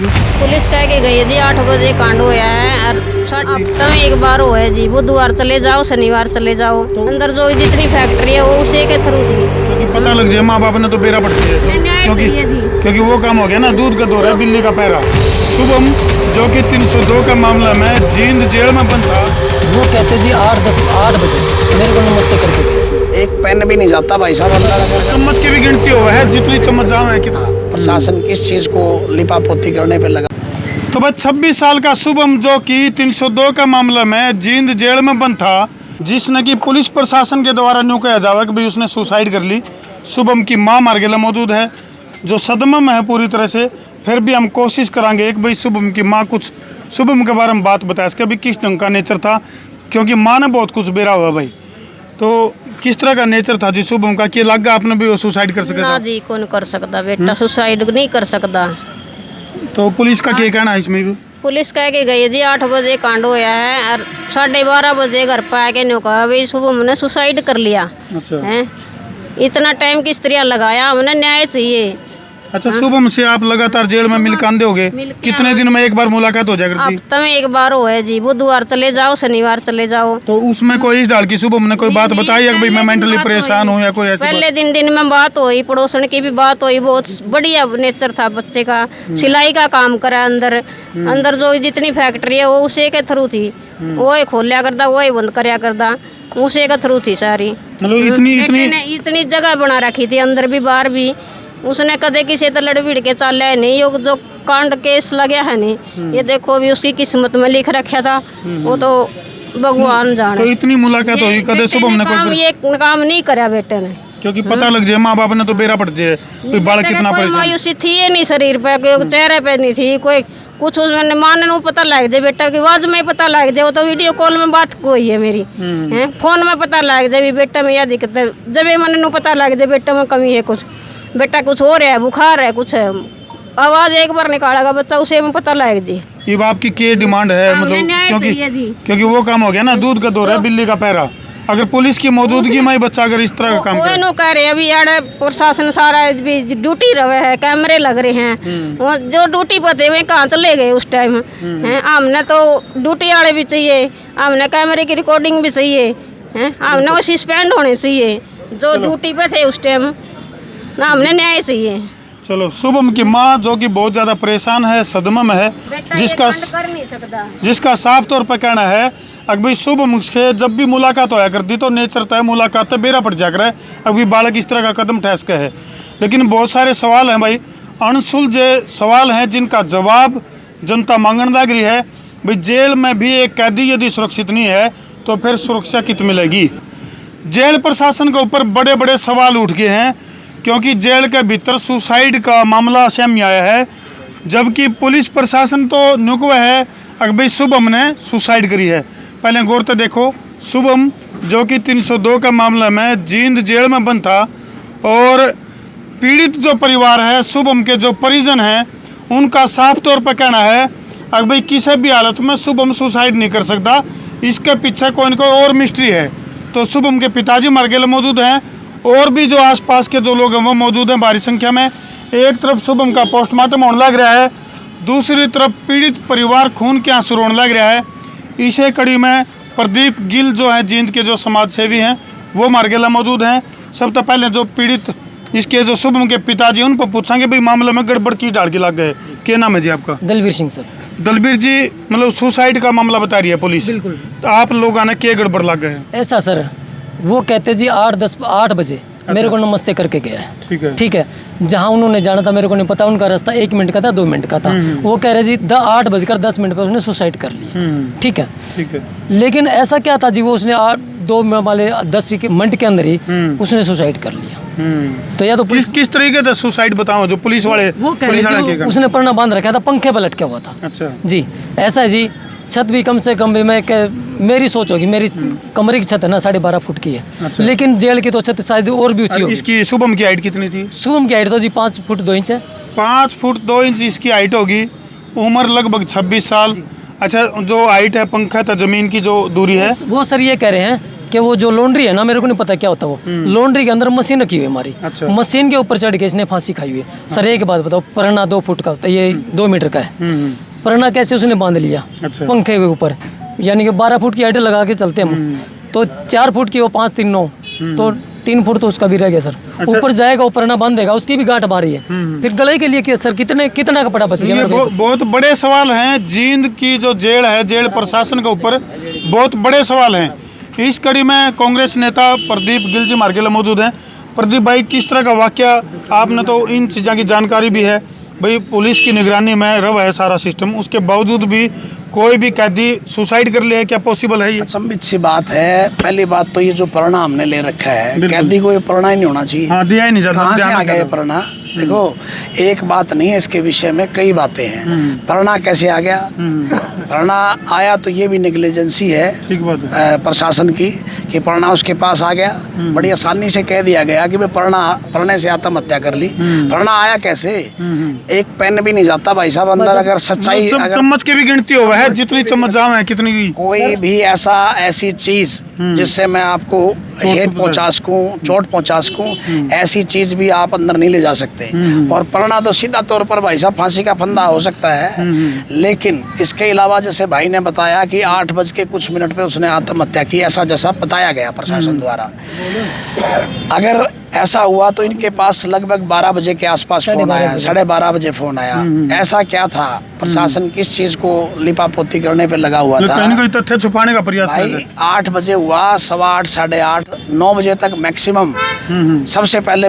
Police कह के गई है जी 8 बजे कांड होया है और हफ्ता में एक बार हुआ है जी। बुधवार चले जाओ, शनिवार चले जाओ। अंदर जो जितनी फैक्ट्री है वो उसी के थ्रू थी। क्योंकि पता लग जाए माँ बाप ने तो बेरा पड़ती है, क्योंकि वो काम हो गया ना, दूध का दौर है, बिल्ली का पैरा। शुभम जो कि 302 का मामला में जींद जेल में बंद था, वो कहते जी 8 बजे मेरे को नमस्ते करके एक पेन भी नहीं जाता भाई साहब अंदर। चम्मच की भी गिनती हुआ है, जितनी चम्मच जाम है कितना। प्रशासन किस चीज को लिपापोती करने पे लगा। तो बस 26 साल का शुभम जो कि 302 का मामला में जींद जेल में बंद था, जिसने कि पुलिस प्रशासन के द्वारा न्यू कहा जावा कि भाई उसने सुसाइड कर ली। शुभम की मां मार्गेला मौजूद है जो सदमे में है पूरी तरह से। फिर भी हम कोशिश करेंगे एक भाई शुभम की मां कुछ शुभम के बारे में बात बताए, इसका भी किस ढंग का नेचर था, क्योंकि माँ ने बहुत कुछ बेरा हुआ भाई। तो किस तरह का नेचर था जी शुभम का, कि लगा आपने भी वो सुसाइड कर सका? ना जी, कौन कर सकता बेटा, सुसाइड नहीं कर सकता। तो पुलिस का क्या कहना है इसमें भी? पुलिस कह के गई है जी 8 बजे कांड होया है और 12:30 बजे घर पर आके न्यू कहा भाई शुभम ने सुसाइड कर लिया। अच्छा है, इतना टाइम किस तरह लगाया, हमें न्याय चाहिए। अच्छा, शुभम से आप लगातार जेल में मिल कांदे हो गए, कितने दिन में एक बार मुलाकात हो जाएगी? हफ्ता में एक बार हुआ है जी। बुधवार चले जाओ, शनिवार चले जाओ। तो उसमें कोई इस डाल की शुभम ने कोई बात बताई है कि भाई मैं मेंटली परेशान हूँ या कोई ऐसी पहले दिन में बात हुई, पड़ोसन की भी बात हुई। बहुत बढ़िया नेचर था बच्चे का, सिलाई का काम करा। अंदर जो जितनी फैक्ट्री है वो उसी के थ्रू थी। वो ही खोलिया करता, वो ही बंद करया करता, उसी के थ्रू थी सारी। मतलब इतनी जगह बना रखी थी अंदर भी बाहर भी। उसने कदे किसी तो लड़ भिड़ के चाल है नहीं, यो जो कांड केस लगे है नहीं, ये देखो भी उसकी किस्मत में लिख रखा था, वो तो भगवान जाने। तो इतनी मुलाकात हुई कदे शुभम ने कोई ये काम नहीं करा बेटे ने, क्योंकि पता लग जाए माँ बाप ने तो बेरा पड़ जाए कोई बालक कितना परेशान। मायूसी थी ये नहीं शरीर पे, कोई चेहरे पे नहीं थी कोई कुछ। उसमें माने को पता लग जाए बेटा की आवाज में पता लग जाए, वो तो वीडियो कॉल में बात कोई है मेरी है, फोन में पता लग जाए बेटा में यह दिक्कत है। जब ये मन पता लग जाए बेटा में कमी है कुछ, बेटा कुछ हो रहा है, बुखार है, कुछ है, आवाज एक बार निकालेगा बच्चा, उसे में पता लग जी। ये बाप की क्या डिमांड है, मतलब क्योंकि वो काम हो गया ना, दूध का दौर है, बिल्ली का पैरा। अगर पुलिस की मौजूदगी में बच्चा अगर इस तरह का काम करे, वो कह रहे अभी यार प्रशासन सारा भी ड्यूटी रहे है, कैमरे लग रहे हैं, वो जो ड्यूटी पर थे वे कहाँ चले गए उस टाइम है। हमने तो ड्यूटी वाले भी चाहिए, हमने कैमरे की रिकॉर्डिंग भी चाहिए है, हमने वो सस्पेंड होने चाहिए जो ड्यूटी पे थे उस टाइम ना, हमने न्याय चाहिए। चलो, शुभम की माँ जो कि बहुत ज़्यादा परेशान है, सदमे में है, जिसका साफ तौर पर कहना है अगर भाई शुभम से जब भी मुलाकात होया करती तो नेचर तय मुलाकात तय बेरा पड़ जाकर है, अभी बालक इस तरह का कदम ठहस के है। लेकिन बहुत सारे सवाल हैं भाई, अनसुलझे सवाल हैं जिनका जवाब जनता मांगने लग रही है। भाई जेल में भी एक कैदी यदि सुरक्षित नहीं है तो फिर सुरक्षा कित मिलेगी? जेल प्रशासन के ऊपर बड़े बड़े सवाल उठ गए हैं, क्योंकि जेल के भीतर सुसाइड का मामला सामने आया है, जबकि पुलिस प्रशासन तो नुकवा है अगर भाई शुभम ने सुसाइड करी है। पहले गौर तो देखो, शुभम जो कि 302 का मामला में जींद जेल में बंद था, और पीड़ित जो परिवार है, शुभम के जो परिजन हैं, उनका साफ तौर पर कहना है अगर भाई किसी भी हालत में शुभम सुसाइड नहीं कर सकता, इसके पीछे कोई न कोई और मिस्ट्री है। तो शुभम के पिताजी मार्गेला मौजूद हैं, और भी जो आसपास के जो लोग हैं वो मौजूद हैं भारी संख्या में। एक तरफ शुभम का पोस्टमार्टम होने लग रहा है, दूसरी तरफ पीड़ित परिवार खून के आंसू रोने लग रहा है। इसी कड़ी में प्रदीप गिल जो है जींद के जो समाज सेवी हैं वो मार्गेला मौजूद हैं। सब तो पहले जो पीड़ित इसके जो शुभम के पिताजी उन पर पूछेंगे भाई मामले में गड़बड़ की डाल के लग गए। क्या नाम है जी आपका? दलवीर सिंह सर। दलवीर जी, मतलब सुसाइड का मामला बता रही है पुलिस, बिल्कुल। तो आप लोग आने क्या गड़बड़ लग गए? ऐसा सर, वो कहते जी 8 बजे मेरे को नमस्ते करके गया है। ठीक है, जहाँ उन्होंने जाना था मेरे को नहीं पता, उनका रास्ता 1 मिनट का था, 2 मिनट का था। वो कह रहे जी 8:10 पर उसने सुसाइड कर लिया। ठीक है, लेकिन ऐसा क्या था जी, वो उसने 2:10 मिनट के अंदर ही उसने सुसाइड कर लिया। तो या तो किस तरीके से सुसाइड बताओ, जो पुलिस वाले वो कह रहे थे उसने पन्ना बांध रखा था, पंखे पर लटका हुआ था। अच्छा जी, ऐसा है जी। छत भी कम से कम भी मेरी सोच होगी, मेरी कमरे की छत है ना 12.5 फुट की है। अच्छा। लेकिन जेल की तो छत शायद और भी ऊंची होगी। इसकी शुभम की हाइट कितनी थी? शुभम की हाइट तो जी 5 फुट 2 इंच है। 5 फुट 2 इंच इसकी हाइट होगी, उम्र लगभग 26 साल। अच्छा, जो हाइट है पंखा था जमीन की जो दूरी है वो सर ये कह रहे हैं कि वो जो लॉन्ड्री है ना, मेरे को नहीं पता क्या होता वो लॉन्ड्री के अंदर मशीन रखी हुई है हमारी। अच्छा। मशीन के ऊपर चढ़ के इसने फांसी खाई हुई है। सर एक बात बताओ, परना 2 फुट का होता है, ये 2 मीटर का है। परना कैसे उसने बांध लिया? अच्छा। पंखे के ऊपर, यानी कि 12 फुट की हाइट लगा के चलते हम, तो 4 फुट की वो 5 3 9, तो 3 फुट तो उसका भी रह गया सर। ऊपर जाएगा, ऊपर ना बांधेगा, उसकी भी गांठ मारी है। फिर गले के लिए क्या सर, कितना कपड़ा बच गया ये मेरे को? बहुत बड़े सवाल हैं। जींद की जो जेल है, जेल प्रशासन के ऊपर बहुत बड़े सवाल हैं। इस कड़ी में कांग्रेस नेता प्रदीप गिलजी मार्केला मौजूद हैं। प्रदीप भाई, किस तरह का वाकया, आपने तो इन चीज़ों की जानकारी भी है भाई, पुलिस की निगरानी में रव है सारा सिस्टम, उसके बावजूद भी कोई भी कैदी सुसाइड कर ले, क्या पॉसिबल है ये? असंबित सी बात है। पहली बात तो ये जो परणा हमने ले रखा है, कैदी को ये परणा ही नहीं होना चाहिए। हाँ, दिया ही नहीं जाता। कहाँ से आ गया ये परणा? देखो, एक बात नहीं है, इसके विषय में कई बातें हैं। परणा कैसे आ गया? परणा आया तो ये भी नेग्लिजेंसी है ठीक बात है। प्रशासन की, कि परणा उसके पास आ गया। बड़ी आसानी से कह दिया गया कि मैं पढ़ने से आत्महत्या कर ली। परणा आया कैसे? एक पेन भी नहीं जाता भाई साहब अंदर। अगर सच्चाई, अगर चम्मच की भी गिनती हो है, जितनी चम्मच जाम है कितनी भी, कोई भी ऐसी चीज जिससे मैं आपको हेट पहुंचा सकूं, चोट पहुंचा सकूं, ऐसी चीज भी आप अंदर नहीं ले जा सकते। और पढ़ना तो सीधा तौर पर भाई साहब फांसी का फंदा हो सकता है, लेकिन इसके अलावा जैसे भाई ने बताया कि 8:00 पे उसने आत्महत्या की, ऐसा जैसा बताया गया प्रशासन द्वारा। अगर ऐसा हुआ तो इनके पास लगभग 12 बजे के आसपास फोन आया, 12:30 बजे फोन आया। ऐसा क्या था? प्रशासन किस चीज को लिपापोती करने पे लगा हुआ था? कहीं ना कहीं तथ्य छुपाने का प्रयास कर रहे भाई थे। 8 बजे हुआ, 8:15, 8:30, 9 बजे तक मैक्सिमम सबसे पहले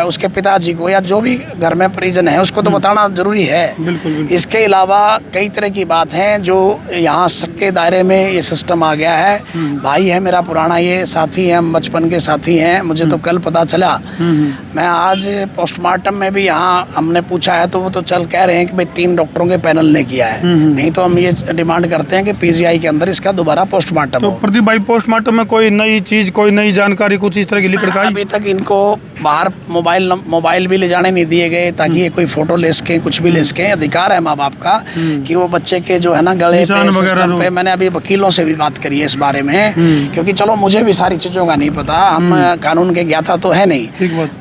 उसके पिताजी को या जो भी घर में परिजन है उसको तो बताना जरूरी है। बिल्कुल। इसके अलावा कई तरह की बात हैं जो यहाँ सबके दायरे में ये सिस्टम आ गया है। भाई है मेरा पुराना, ये साथी है, हम बचपन के साथी हैं। मुझे तो कल पता चला, मैं आज पोस्टमार्टम में भी यहाँ हमने पूछा है तो वो तो चल कह रहे हैं कि भाई 3 डॉक्टरों के पैनल ने किया है। नहीं तो हम ये डिमांड करते हैं कि पीजीआई के अंदर इसका दोबारा पोस्टमार्टम तो हो। प्रदीप भाई, पोस्टमार्टम में कोई नई चीज, कोई नई जानकारी, कुछ इस तरह की लिखड़ का अभी तक इनको बाहर मोबाइल भी ले जाने नहीं दिए गए ताकि ये कोई फोटो ले सके, कुछ भी ले सके। अधिकार है माँ बाप का कि वो बच्चे के जो है ना गले पे, सिस्टम पे। मैंने अभी वकीलों से भी बात करी है इस बारे में, क्योंकि चलो मुझे भी सारी चीज़ों का नहीं पता, हम कानून के ज्ञाता तो है नहीं।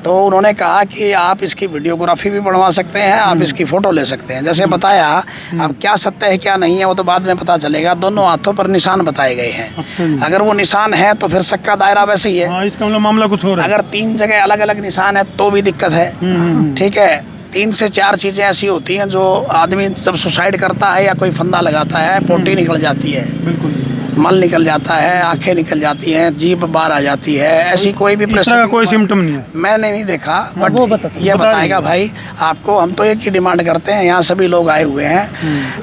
तो उन्होंने कहा कि आप इसकी वीडियोग्राफी भी बनवा सकते हैं, आप इसकी फ़ोटो ले सकते हैं। जैसे बताया, अब क्या सत्य है क्या नहीं है वो तो बाद में पता चलेगा। दोनों हाथों पर निशान बताए गए हैं। अगर वो निशान है तो फिर शक का दायरा वैसे ही है। इसका मामला कुछ हो रहा है। अगर 3 जगह अलग अलग निशान है तो भी दिक्कत है। ठीक है, 3 से 4 चीज़ें ऐसी होती हैं जो आदमी जब सुसाइड करता है या कोई फंदा लगाता है, पोटी निकल जाती है, बिल्कुल, मल निकल जाता है, आंखें निकल जाती हैं, जीभ बाहर आ जाती है। ऐसी कोई भी प्रश्न, कोई सिम्टम नहीं है। मैंने नहीं देखा, बट ये बताएगा भाई आपको। हम तो एक ही डिमांड करते हैं, यहाँ सभी लोग आए हुए हैं,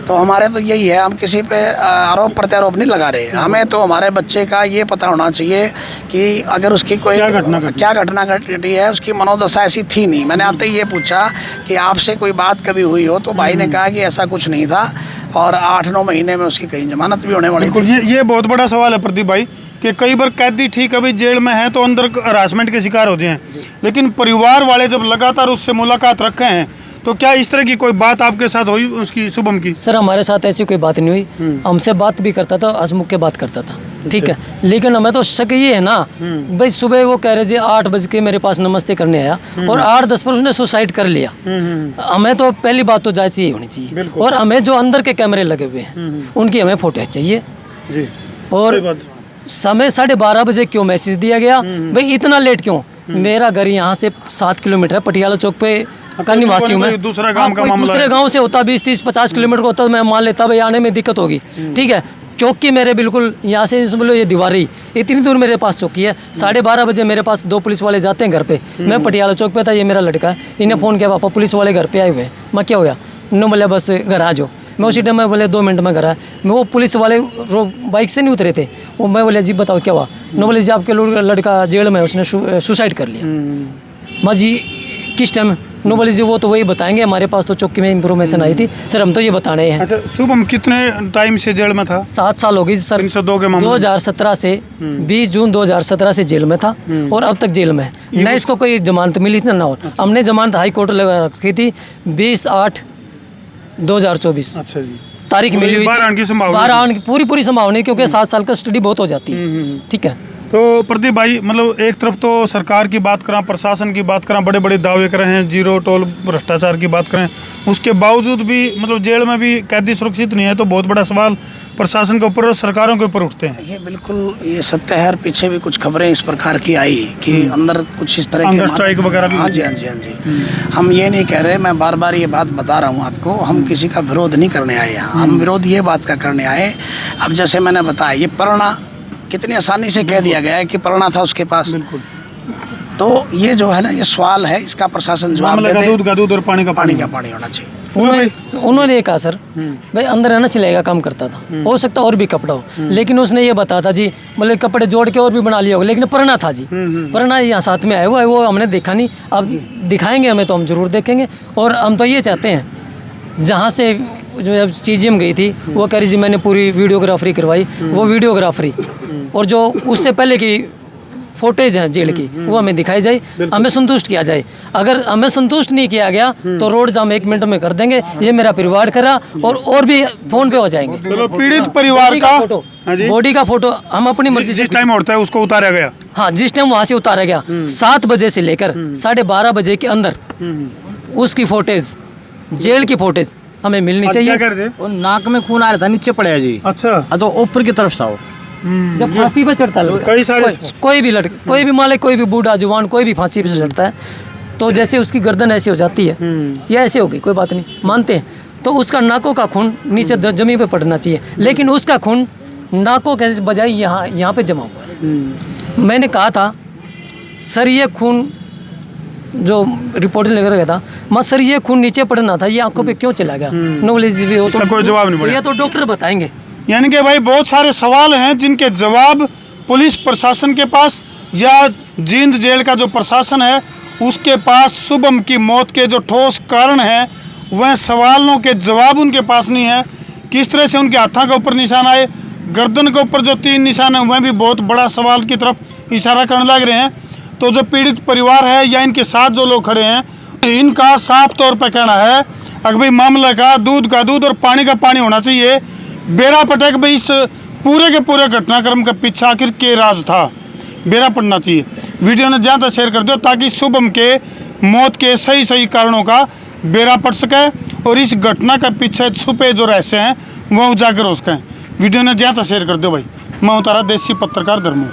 तो हमारे तो यही है, हम किसी पे आरोप प्रत्यारोप नहीं लगा रहे। हमें तो हमारे बच्चे का ये पता होना चाहिए कि अगर उसकी कोई क्या घटना घटी है, उसकी मनोदशा ऐसी थी नहीं। मैंने आते ही ये पूछा कि आपसे कोई बात कभी हुई हो, तो भाई ने कहा कि ऐसा कुछ नहीं था, और 8-9 महीने में उसकी कहीं जमानत भी होने वाली थी। ये बहुत बड़ा सवाल है प्रदीप भाई कि कई बार कैदी ठीक अभी जेल में है तो अंदर हरासमेंट के शिकार होते हैं, लेकिन परिवार वाले जब लगातार उससे मुलाकात रखे हैं तो क्या इस तरह की कोई बात आपके साथ हुई उसकी, शुभम की? सर हमारे साथ ऐसी कोई बात नहीं हुई। हमसे बात भी करता था, हंसमुख के बात करता था, ठीक है। लेकिन हमें तो शक ये है ना भाई, सुबह वो कह रहे जी 8 बज के मेरे पास नमस्ते करने आया और 8:10 पर उसने सुसाइड कर लिया। हमें तो पहली बात तो जांच ये होनी चाहिए, और हमें जो अंदर के कैमरे लगे हुए हैं उनकी हमें फोटो चाहिए जी। और समय 12:30 बजे क्यों मैसेज दिया गया भाई, इतना लेट क्यों? मेरा घर यहाँ से 7 किलोमीटर है, पटियाला चौक पे का निवासी हूँ मैं। दूसरा दूसरे गांव से होता 20-30-50 किलोमीटर का होता, मैं मान लेता भाई आने में दिक्कत होगी, ठीक है। चौकी मेरे बिल्कुल यहाँ से समझ लो ये दीवारी, इतनी दूर मेरे पास चौकी है। 12:30 बजे मेरे पास 2 पुलिस वाले जाते हैं घर पे। मैं पटियाला चौक पे था, ये मेरा लड़का है, इन्हें फ़ोन किया पापा पुलिस वाले घर पे आए हुए हैं। मैं क्या होया? उन्होंने बोले बस घर आ जाओ। मैं उसी टाइम में बोले 2 मिनट में घर आया। मैं वो पुलिस वाले बाइक से नहीं उतरे थे, वो मैं बोले जी बताओ क्या हुआ? उन्होंने बोले जी आपके लड़का जेल में, उसने सुसाइड कर लिया। मैं जी किस टाइम? नो बोले जी वो तो वही बताएंगे, हमारे पास तो चौकी में इंफॉर्मेशन आई थी सर, हम तो ये बताने हैं। अच्छा, शुभम कितने टाइम से जेल में था? 7 साल हो गई सर। 302 के मामले 2017 से 20 जून 2017 से जेल में था, और अब तक जेल में है ना। इसको कोई जमानत मिली थी ना, और हमने जमानत हाई कोर्ट लगा रखी थी 20/8/2024। अच्छा जी। तारीख मिली हुई बाहर आने की संभावना बाहर आने की पूरी संभावना है, क्योंकि 7 साल का स्टडी बहुत हो जाती है। ठीक है। तो प्रदीप भाई, मतलब एक तरफ तो सरकार की बात करें, प्रशासन की बात करें, बड़े बड़े दावे कर रहे हैं, जीरो टोल भ्रष्टाचार की बात करें, उसके बावजूद भी मतलब जेल में भी कैदी सुरक्षित नहीं है, तो बहुत बड़ा सवाल प्रशासन के ऊपर और सरकारों के ऊपर उठते हैं। ये बिल्कुल ये सत्य है। और पीछे भी कुछ खबरें इस प्रकार की आई कि अंदर कुछ इस तरह अंदर स्ट्राइक वगैरह भी हाँ जी, हाँ जी, हाँ जी। हम ये नहीं कह रहे, मैं बार बार ये बात बता रहा हूँ आपको, हम किसी का विरोध नहीं करने आए यहाँ। हम विरोध ये बात का करने आए, अब जैसे मैंने बताया, ये परणा कितनी आसानी से कह दिया गया है कि परणा था उसके पास। बिल्कुल। तो ये जो है ना, ये सवाल है, इसका प्रशासन जवाब मामले का दे। दूध का दूध और पानी का पानी का पानी होना चाहिए। उन्होंने ये कहा सर भाई अंदर रहना सिलाई का काम करता था, हो सकता और भी कपड़ा हो, लेकिन उसने ये बताया था जी, मतलब कपड़े जोड़ के और भी बना लिया होगा, लेकिन परणा था जी। परणा यहाँ साथ में आया हुआ है, वो हमने देखा नहीं, अब दिखाएंगे हमें तो हम जरूर देखेंगे। और हम तो ये चाहते हैं, जहाँ से जो CGM गई थी वो कह रही जी मैंने पूरी वीडियोग्राफरी करवाई, वो वीडियोग्राफरी और जो उससे पहले की फुटेज है जेल की वो हमें दिखाई जाए, हमें संतुष्ट किया जाए। अगर हमें संतुष्ट नहीं किया गया तो रोड जाम 1 मिनट में कर देंगे, ये मेरा परिवार करा और भी फोन पे हो जाएंगे। चलो, पीड़ित परिवार का फोटो, हाँ जी, बॉडी का फोटो हम अपनी मर्जी से जिस टाइम होता है उसको उतारा गया। हाँ, जिस टाइम वहाँ से उतारा गया 7 बजे से लेकर 12:30 बजे के अंदर उसकी फोटेज, जेल की फोटेज हमें मिलनी क्या चाहिए। कर रहे? और नाक में खून आ रहा था, नीचे पड़ा जी। अच्छा, तो ऊपर की तरफ था वो। जब फांसी पे चढ़ता है लड़का, कई सारे कोई भी लड़का, कोई भी मालिक, कोई भी बूढ़ा जवान, कोई भी फांसी पे से चढ़ता है, तो जैसे उसकी गर्दन ऐसी हो जाती है या ऐसे हो गई, कोई बात नहीं, मानते हैं, तो उसका नाकों का खून नीचे जमीन पे पड़ना चाहिए, लेकिन उसका खून नाकों के बजाय यहाँ पे जमा हुआ है। मैंने कहा था सर ये खून जो रिपोर्ट लेकर गया था, मैं सर ये खून नीचे पड़ना था, ये आंखों पे क्यों चला गया? नॉलेज भी हो तो कोई जवाब नहीं पड़ा। ये तो डॉक्टर बताएंगे। यानी कि भाई बहुत सारे सवाल हैं जिनके जवाब पुलिस प्रशासन के पास या जींद जेल का जो प्रशासन है उसके पास शुभम की मौत के जो ठोस कारण हैं वह सवालों के जवाब उनके पास नहीं है। किस तरह से उनके हाथों के ऊपर निशान आए, गर्दन के ऊपर जो 3 निशान हैं वह भी बहुत बड़ा सवाल की तरफ इशारा करने लग रहे हैं। तो जो पीड़ित परिवार है या इनके साथ जो लोग खड़े हैं, इनका साफ तौर पर कहना है अगर भाई मामले का दूध और पानी का पानी होना चाहिए। बेरा पटक भाई इस पूरे के पूरे घटनाक्रम का पीछे आखिर के राज था, बेरा पड़ना चाहिए। वीडियो ने ज़्यादा शेयर कर दो ताकि शुभम के मौत के सही कारणों का बेरा पड़ सके और इस घटना का पीछे छुपे जो रहस्य हैं वह उजागर हो सकें। वीडियो ने ज़्यादा शेयर कर दो भाई। मैं उतारा देसी पत्रकार धर्मू।